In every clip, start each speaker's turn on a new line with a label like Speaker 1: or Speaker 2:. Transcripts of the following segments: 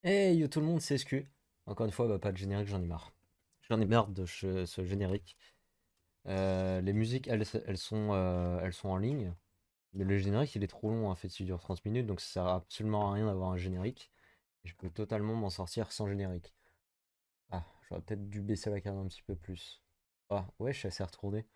Speaker 1: Hey yo tout le monde, c'est SQ. Encore une fois, pas de générique, j'en ai marre. J'en ai marre de ce générique. Les musiques, elles sont en ligne, mais le générique, il est trop long, en fait, il dure 30 minutes, donc ça sert absolument à rien d'avoir un générique. Et je peux totalement m'en sortir sans générique. Ah, j'aurais peut-être dû baisser la carte un petit peu plus. Ah, ouais, je suis assez retourné.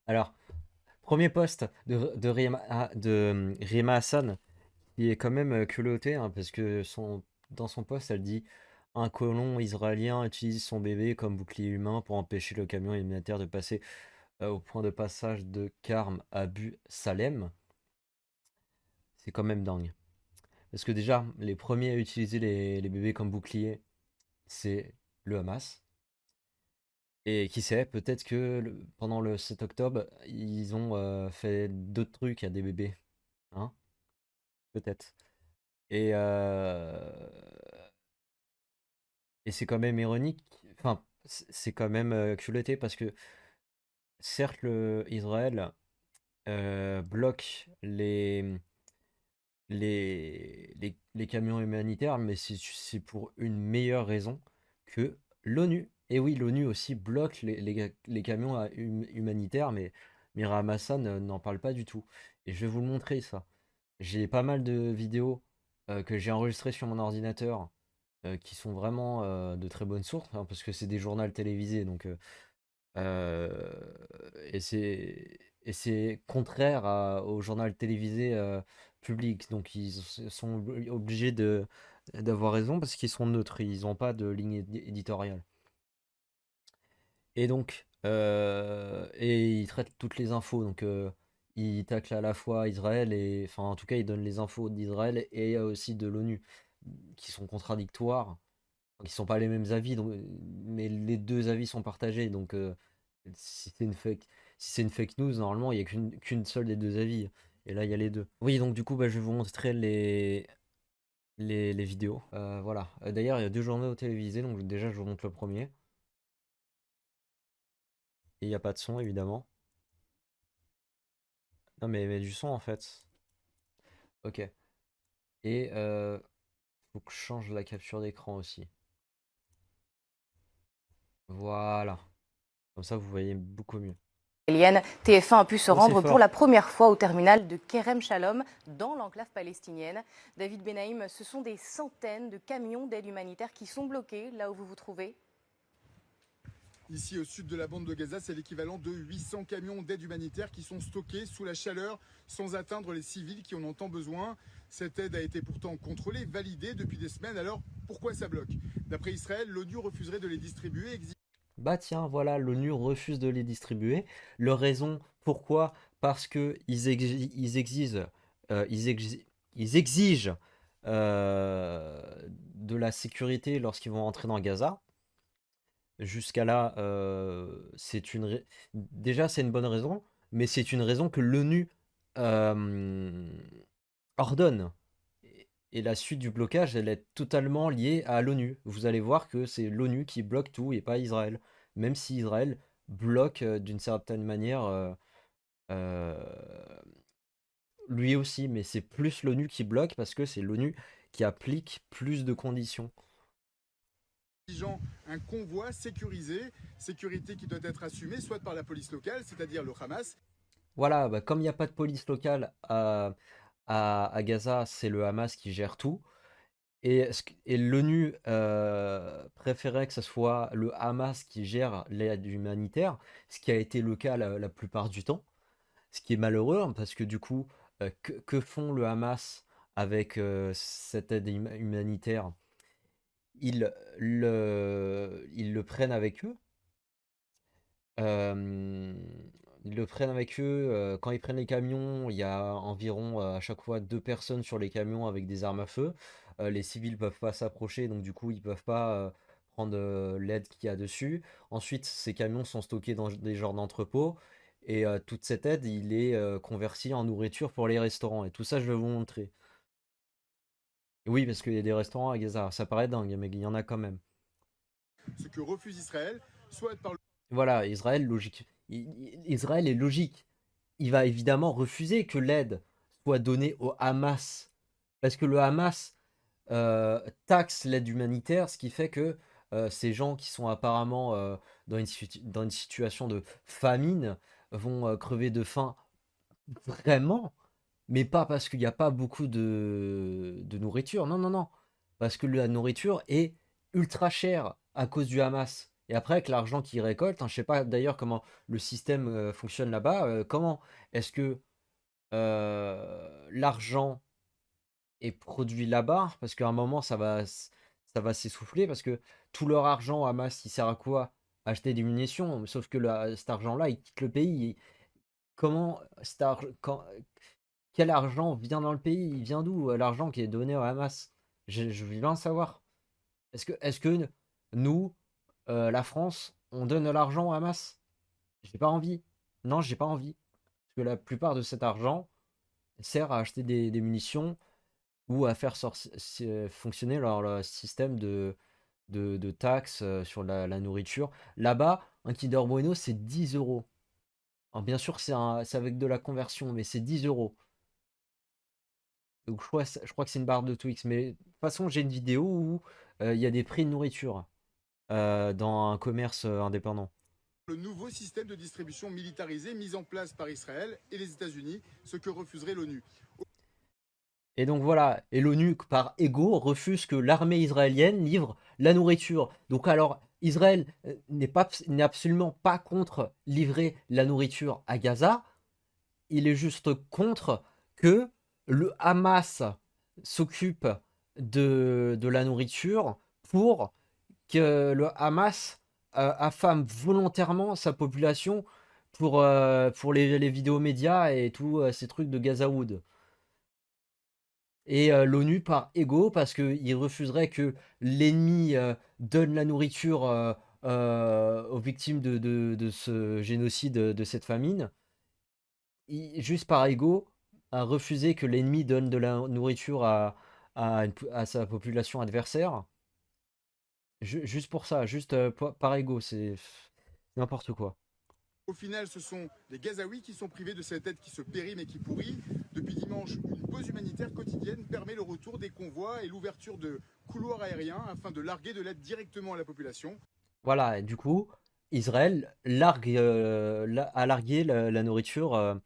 Speaker 1: Alors, premier post de Rima Hassan, qui est quand même culotté, hein, parce que dans son post, elle dit un colon israélien utilise son bébé comme bouclier humain pour empêcher le camion humanitaire de passer au point de passage de Karm à Bu Salem. C'est quand même dingue. Parce que déjà, les premiers à utiliser les bébés comme bouclier, c'est le Hamas. Et qui sait, peut-être que pendant le 7 octobre, ils ont fait d'autres trucs à des bébés. Hein? Peut-être. Et, et c'est quand même ironique, enfin, c'est quand même culotté parce que certes, Israël bloque les camions humanitaires, mais c'est pour une meilleure raison que l'ONU. Et oui, l'ONU aussi bloque les camions humanitaires, mais Ramassa n'en parle pas du tout. Et je vais vous le montrer, ça. J'ai pas mal de vidéos que j'ai enregistrées sur mon ordinateur qui sont vraiment de très bonnes sources, hein, parce que c'est des journaux télévisés, donc euh, et c'est contraire au journal télévisé public, donc sont obligés d'avoir raison parce qu'ils sont neutres, ils n'ont pas de ligne éditoriale. Et donc, et ils traitent toutes les infos, donc ils taclent à la fois Israël et, enfin, en tout cas, ils donnent les infos d'Israël et aussi de l'ONU, qui sont contradictoires, qui sont pas les mêmes avis, donc, mais les deux avis sont partagés, donc si c'est une fake, si c'est une fake news, normalement, il n'y a qu'une seule des deux avis, et là, il y a les deux. Oui, donc du coup, je vais vous montrer les vidéos. Voilà. D'ailleurs, il y a deux journaux télévisés, donc déjà, je vous montre le premier, et il n'y a pas de son, évidemment. Non, mais du son en fait. Ok. Et faut que je change la capture d'écran aussi. Voilà. Comme ça, vous voyez beaucoup mieux.
Speaker 2: TF1 a pu se
Speaker 1: Oh, c'est
Speaker 2: rendre pour la
Speaker 1: fort.
Speaker 2: première fois au terminal de Kerem Shalom, dans l'enclave palestinienne. David Benaïm, ce sont des centaines de camions d'aide humanitaire qui sont bloqués là où vous vous trouvez.
Speaker 3: Ici, au sud de la bande de Gaza, c'est l'équivalent de 800 camions d'aide humanitaire qui sont stockés sous la chaleur sans atteindre les civils qui en ont tant besoin. Cette aide a été pourtant contrôlée, validée depuis des semaines. Alors, pourquoi ça bloque? D'après Israël, l'ONU refuserait de les distribuer.
Speaker 1: Bah tiens, voilà, l'ONU refuse de les distribuer. Leur raison, pourquoi? Parce que ils exigent de la sécurité lorsqu'ils vont entrer dans Gaza. Jusqu'à là, déjà c'est une bonne raison, mais c'est une raison que l'ONU euh, ordonne. Et la suite du blocage, elle est totalement liée à l'ONU. Vous allez voir que c'est l'ONU qui bloque tout et pas Israël. Même si Israël bloque d'une certaine manière euh, lui aussi, mais c'est plus l'ONU qui bloque parce que c'est l'ONU qui applique plus de conditions.
Speaker 3: Exigeant un convoi sécurisé, sécurité qui doit être assumée soit par la police locale, c'est-à-dire le Hamas.
Speaker 1: Voilà, comme il n'y a pas de police locale à Gaza, c'est le Hamas qui gère tout. Et l'ONU préférait que ce soit le Hamas qui gère l'aide humanitaire, ce qui a été le cas la plupart du temps. Ce qui est malheureux, hein, parce que du coup, que font le Hamas avec cette aide humanitaire? Ils le prennent avec eux. euh, Ils le prennent avec eux. Quand ils prennent les camions, il y a environ à chaque fois deux personnes sur les camions avec des armes à feu. Les civils peuvent pas s'approcher, donc du coup, ils peuvent pas prendre l'aide qu'il y a dessus. Ensuite, ces camions sont stockés dans des genres d'entrepôts. Et toute cette aide, il est converti en nourriture pour les restaurants. Et tout ça, je vais vous montrer. Oui, parce qu'il y a des restaurants à Gaza. Ça paraît dingue, mais il y en a quand même.
Speaker 3: Ce que refuse Israël, soit par le
Speaker 1: Voilà, Israël, logique. Israël est logique. Il va évidemment refuser que l'aide soit donnée au Hamas. Parce que le Hamas, taxe l'aide humanitaire, ce qui fait que ces gens qui sont apparemment dans une situation de famine vont crever de faim vraiment, mais pas parce qu'il n'y a pas beaucoup de nourriture. Non, non, non. Parce que la nourriture est ultra chère à cause du Hamas. Et après, avec l'argent qu'ils récoltent, hein, je sais pas d'ailleurs comment le système fonctionne là-bas, comment est-ce que l'argent est produit là-bas? Parce qu'à un moment, ça va s'essouffler, parce que tout leur argent, Hamas, il sert à quoi? Acheter des munitions. Sauf que cet argent-là, il quitte le pays. Comment quel argent vient dans le pays? Il vient d'où l'argent qui est donné au Hamas? Je veux bien savoir. Est-ce que nous, la France, on donne l'argent au Hamas? J'ai pas envie. Non, j'ai pas envie. Parce que la plupart de cet argent sert à acheter des munitions ou à faire fonctionner leur système de taxes sur la nourriture. Là-bas, un Kinder Bueno, c'est 10 euros. Alors, bien sûr, c'est avec de la conversion, mais c'est 10 euros. Donc je crois que c'est une barre de Twix. Mais de toute façon, j'ai une vidéo où il y a des prix de nourriture dans un commerce indépendant.
Speaker 3: Le nouveau système de distribution militarisé mis en place par Israël et les États-Unis, ce que refuserait l'ONU.
Speaker 1: Et donc voilà, et l'ONU, par ego, refuse que l'armée israélienne livre la nourriture. Donc alors, Israël n'est absolument pas contre livrer la nourriture à Gaza, il est juste contre que le Hamas s'occupe de la nourriture pour que le Hamas affame volontairement sa population pour les vidéos médias et tous ces trucs de Gazawood. Et l'ONU par ego, parce qu'il refuserait que l'ennemi donne la nourriture aux victimes de ce génocide, de cette famine, juste par ego, a refusé que l'ennemi donne de la nourriture à sa population adversaire. Juste pour ça, juste par ego, c'est n'importe quoi.
Speaker 3: Au final, ce sont les Gazaouis qui sont privés de cette aide qui se périme et qui pourrit. Depuis dimanche, une pause humanitaire quotidienne permet le retour des convois et l'ouverture de couloirs aériens afin de larguer de l'aide directement à la population.
Speaker 1: Voilà, et du coup, Israël a largué la nourriture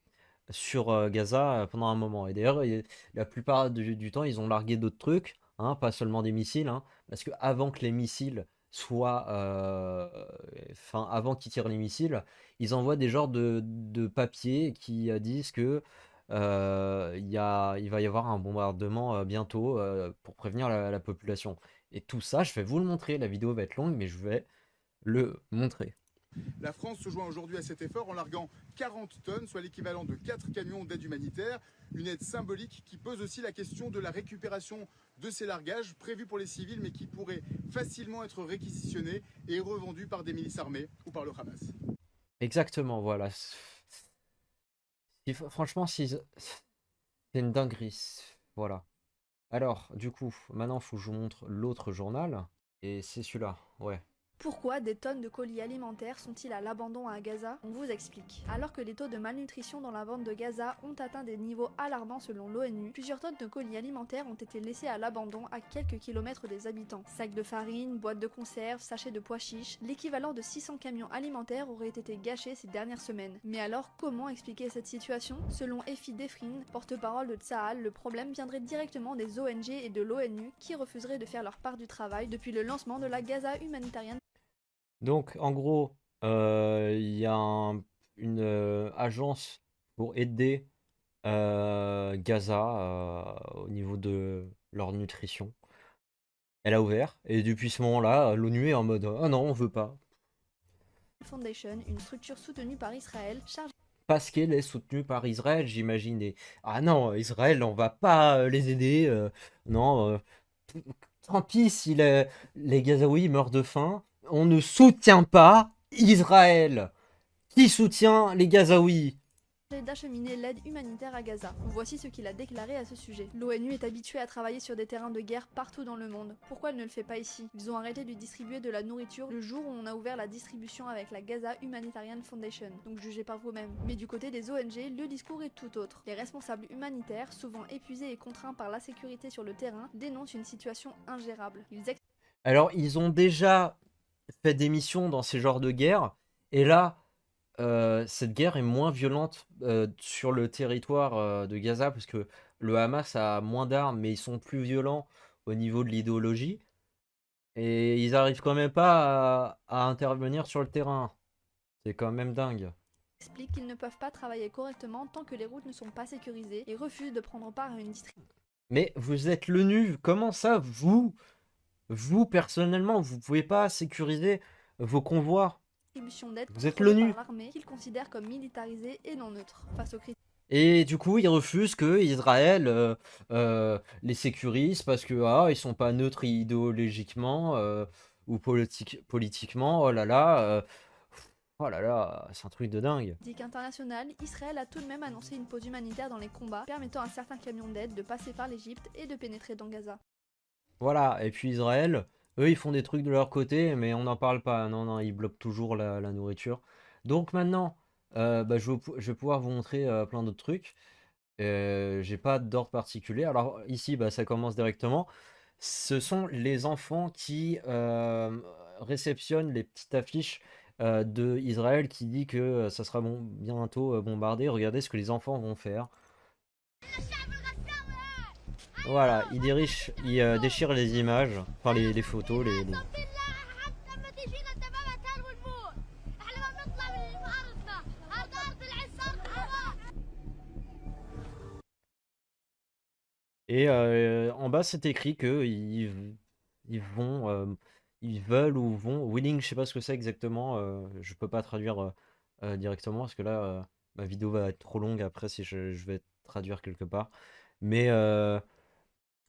Speaker 1: sur Gaza pendant un moment. Et d'ailleurs, la plupart du temps, ils ont largué d'autres trucs, hein, pas seulement des missiles, hein, parce que avant que les missiles soient, enfin, avant qu'ils tirent les missiles, ils envoient des genres de papiers qui disent que il va y avoir un bombardement bientôt pour prévenir la population. Et tout ça, je vais vous le montrer. La vidéo va être longue, mais je vais le montrer.
Speaker 3: La France se joint aujourd'hui à cet effort en larguant 40 tonnes, soit l'équivalent de 4 camions d'aide humanitaire. Une aide symbolique qui pose aussi la question de la récupération de ces largages prévus pour les civils mais qui pourraient facilement être réquisitionnés et revendus par des milices armées ou par le Hamas.
Speaker 1: Exactement, voilà. Franchement, c'est une dinguerie. Voilà. Alors, du coup, maintenant, il faut que je vous montre l'autre journal. Et c'est celui-là, ouais.
Speaker 4: Pourquoi des tonnes de colis alimentaires sont-ils à l'abandon à Gaza? On vous explique. Alors que les taux de malnutrition dans la bande de Gaza ont atteint des niveaux alarmants selon l'ONU, plusieurs tonnes de colis alimentaires ont été laissés à l'abandon à quelques kilomètres des habitants. Sacs de farine, boîtes de conserve, sachets de pois chiches, l'équivalent de 600 camions alimentaires auraient été gâchés ces dernières semaines. Mais alors, comment expliquer cette situation? Selon Efi Defrin, porte-parole de Tsahal, le problème viendrait directement des ONG et de l'ONU qui refuseraient de faire leur part du travail depuis le lancement de la Gaza humanitarian.
Speaker 1: Donc, en gros, il y a une agence pour aider Gaza au niveau de leur nutrition. Elle a ouvert, et depuis ce moment-là, l'ONU est en mode « Ah non, on veut pas ».
Speaker 4: Foundation, une structure soutenue par Israël, chargée
Speaker 1: Parce qu'elle est soutenue par Israël, j'imagine. Et ah non, Israël, on va pas les aider. Non, tant pis si les Gazaouis meurent de faim. On ne soutient pas Israël. Qui soutient les Gazaouis?
Speaker 4: d'acheminer l'aide humanitaire à Gaza. Voici ce qu'il a déclaré à ce sujet. L'ONU est habituée à travailler sur des terrains de guerre partout dans le monde. Pourquoi elle ne le fait pas ici? Ils ont arrêté de distribuer de la nourriture le jour où on a ouvert la distribution avec la Gaza Humanitarian Foundation, donc jugez par vous-même. Mais du côté des ONG, le discours est tout autre. Les responsables humanitaires, souvent épuisés et contraints par l'insécurité sur le terrain, dénoncent une situation ingérable.
Speaker 1: Alors, ils ont déjà fait des missions dans ces genres de guerres, et là, cette guerre est moins violente sur le territoire de Gaza, parce que le Hamas a moins d'armes, mais ils sont plus violents au niveau de l'idéologie, et ils arrivent quand même pas à intervenir sur le terrain. C'est quand même dingue.
Speaker 4: Expliquent qu'ils ne peuvent pas travailler correctement tant que les routes ne sont pas sécurisées et refusent de prendre part à une distribution
Speaker 1: Mais vous êtes l'ONU, comment ça, vous personnellement, vous pouvez pas sécuriser vos convois?
Speaker 4: d'aide
Speaker 1: Vous êtes
Speaker 4: contrôlée
Speaker 1: l'ONU.
Speaker 4: par l'armée qu'ils considèrent comme militarisée et non neutre face aux critiques.
Speaker 1: Et du coup, ils refusent que Israël les sécurise parce que ils sont pas neutres idéologiquement ou politiquement. Oh là là, c'est un truc de dingue.
Speaker 4: International, Israël a tout de même annoncé une pause humanitaire dans les combats, permettant à certains camions d'aide de passer par l'Égypte et de pénétrer dans Gaza.
Speaker 1: Voilà, et puis Israël, eux, ils font des trucs de leur côté, mais on n'en parle pas. Non, non, ils bloquent toujours la nourriture. Donc maintenant, je vais pouvoir vous montrer plein d'autres trucs. J'ai pas d'ordre particulier. Alors ici, ça commence directement. Ce sont les enfants qui réceptionnent les petites affiches de Israël qui dit que ça sera bientôt bombardé. Regardez ce que les enfants vont faire. Voilà, ils déchirent les images, enfin les photos, Et en bas, c'est écrit que ils vont, ils veulent ou vont, willing, je sais pas ce que c'est exactement, je peux pas traduire directement parce que là, ma vidéo va être trop longue après si je vais traduire quelque part. Mais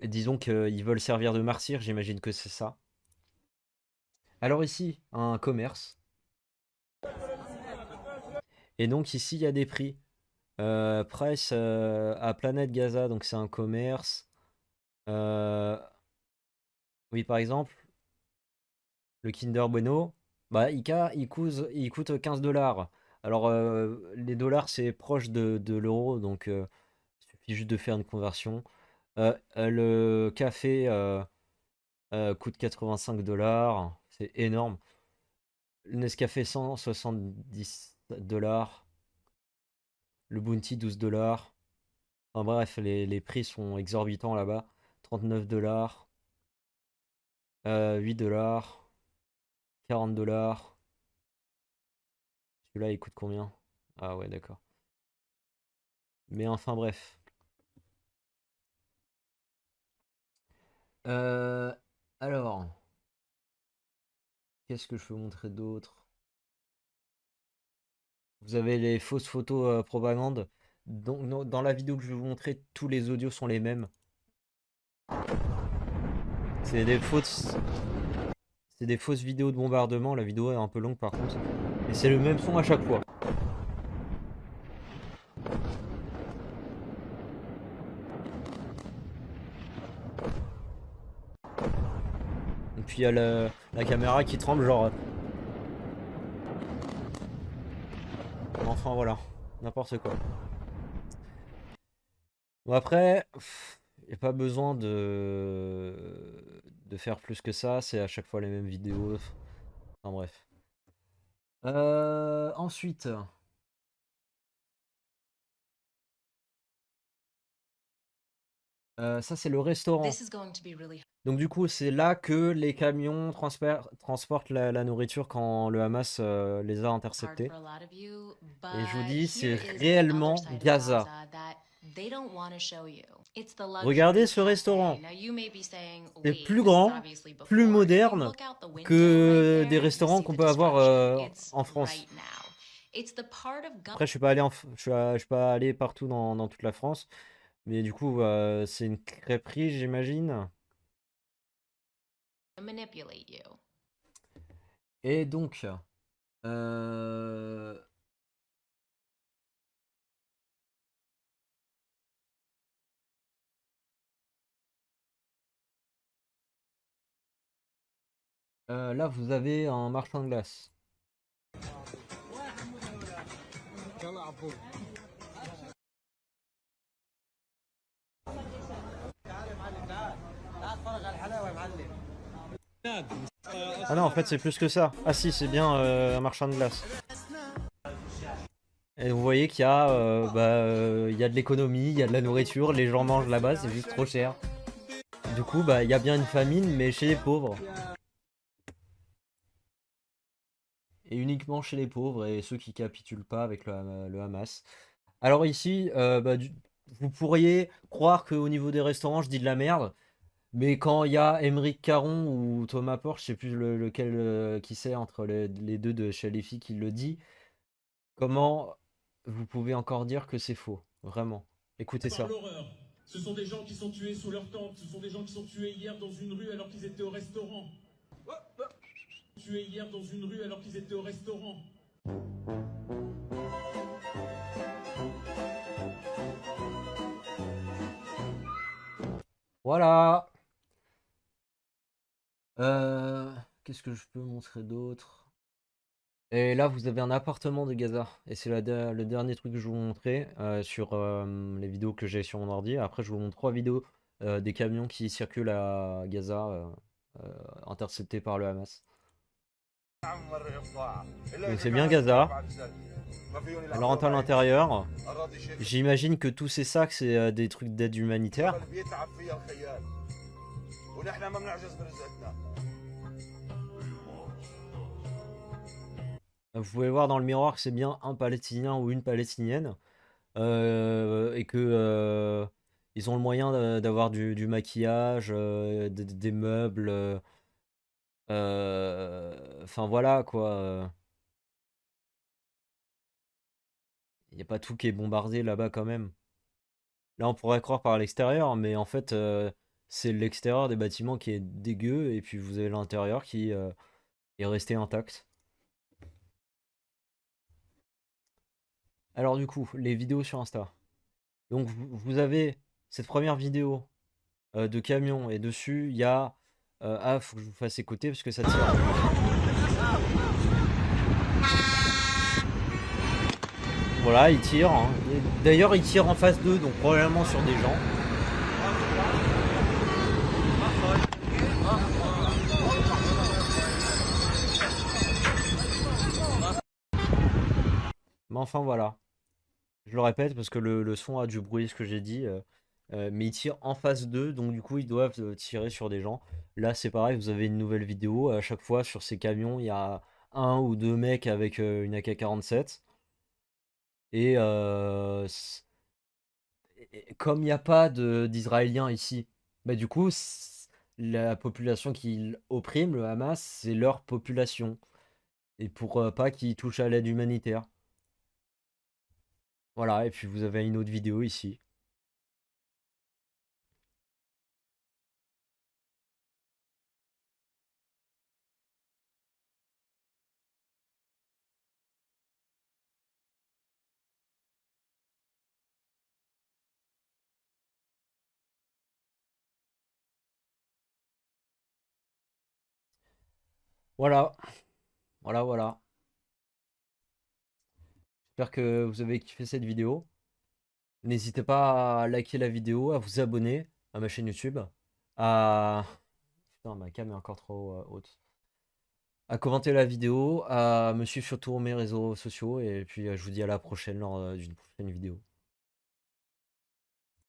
Speaker 1: disons qu'ils veulent servir de martyrs, j'imagine que c'est ça. Alors ici, un commerce. Et donc ici, il y a des prix. Price à Planète Gaza, donc c'est un commerce. Oui, par exemple, le Kinder Bueno, il coûte 15 dollars. Alors, les dollars, c'est proche de l'euro, donc il suffit juste de faire une conversion. Le café coûte 85 dollars, c'est énorme. Le Nescafé 170 dollars. Le Bounty 12 dollars. Enfin bref, les prix sont exorbitants là-bas. 39 dollars. 8 dollars. 40 dollars. Celui-là, il coûte combien? Ah ouais, d'accord. Mais enfin bref. Euh, alors, qu'est-ce que je peux montrer d'autre? Vous avez les fausses photos propagande. Donc, dans la vidéo que je vais vous montrer, tous les audios sont les mêmes. C'est des fausses, c'est des fausses vidéos de bombardement. La vidéo est un peu longue par contre. Et c'est le même son à chaque fois. Et puis il y a la caméra qui tremble, genre. Enfin voilà, n'importe quoi. Bon après, il n'y a pas besoin de faire plus que ça, c'est à chaque fois les mêmes vidéos. Enfin bref. Ensuite. Ça c'est le restaurant. Donc du coup c'est là que les camions transportent la nourriture quand le Hamas les a interceptés. Et je vous dis, c'est réellement Gaza. Regardez ce restaurant. C'est plus grand, plus moderne que des restaurants qu'on peut avoir en France. Après, je suis pas allé, je suis pas allé partout dans toute la France. Mais du coup, c'est une crêperie, j'imagine. Et donc, Là, vous avez un marchand de glace. Ah non, en fait, c'est plus que ça. Ah si, c'est bien un marchand de glace. Et vous voyez qu'il y a, il y a de l'économie, il y a de la nourriture, les gens mangent là-bas, c'est juste trop cher. Du coup, il y a bien une famine, mais chez les pauvres. Et uniquement chez les pauvres et ceux qui capitulent pas avec le Hamas. Alors ici, vous pourriez croire qu'au niveau des restaurants, je dis de la merde. Mais quand il y a Émeric Caron ou Thomas Porche, je sais plus lequel qui c'est entre les deux de chez les filles qui le dit, comment vous pouvez encore dire que c'est faux? Vraiment. Écoutez
Speaker 5: Par
Speaker 1: ça.
Speaker 5: l'horreur. Ce sont des gens qui sont tués sous leur tente. Ce sont des gens qui sont tués hier dans une rue alors qu'ils étaient au restaurant. Tués hier dans une rue alors qu'ils étaient au restaurant.
Speaker 1: Voilà. Qu'est-ce que je peux montrer d'autre? Et là, vous avez un appartement de Gaza. Et c'est le dernier truc que je vais vous montrer sur les vidéos que j'ai sur mon ordi. Après, je vous montre 3 vidéos des camions qui circulent à Gaza, interceptés par le Hamas. Donc c'est bien Gaza. Alors en à l'intérieur, j'imagine que tous ces sacs, c'est des trucs d'aide humanitaire. Vous pouvez voir dans le miroir que c'est bien un Palestinien ou une Palestinienne. Et que ils ont le moyen d'avoir du maquillage, des meubles. Enfin voilà quoi. Il n'y a pas tout qui est bombardé là-bas quand même. Là on pourrait croire par l'extérieur, mais en fait c'est l'extérieur des bâtiments qui est dégueu et puis vous avez l'intérieur qui est resté intact. Alors du coup, les vidéos sur Insta. Donc vous avez cette première vidéo de camion et dessus il y a... ah, faut que je vous fasse écouter parce que ça tire. Voilà, il tire. Hein. D'ailleurs, il tire en face d'eux, donc probablement sur des gens. Mais enfin voilà. Je le répète parce que le son a du bruit, ce que j'ai dit. Mais ils tirent en face d'eux, donc du coup ils doivent tirer sur des gens. Là c'est pareil, vous avez une nouvelle vidéo. À chaque fois sur ces camions, il y a un ou deux mecs avec une AK-47. Et comme il n'y a pas d'Israéliens ici, bah du coup la population qui opprime le Hamas, c'est leur population. Et pour pas qu'ils touchent à l'aide humanitaire. Voilà, et puis vous avez une autre vidéo ici. Voilà, voilà. J'espère que vous avez kiffé cette vidéo. N'hésitez pas à liker la vidéo, à vous abonner à ma chaîne YouTube, à... Putain, ma cam est encore trop haute. À commenter la vidéo, à me suivre sur tous mes réseaux sociaux, et puis je vous dis à la prochaine lors d'une prochaine vidéo.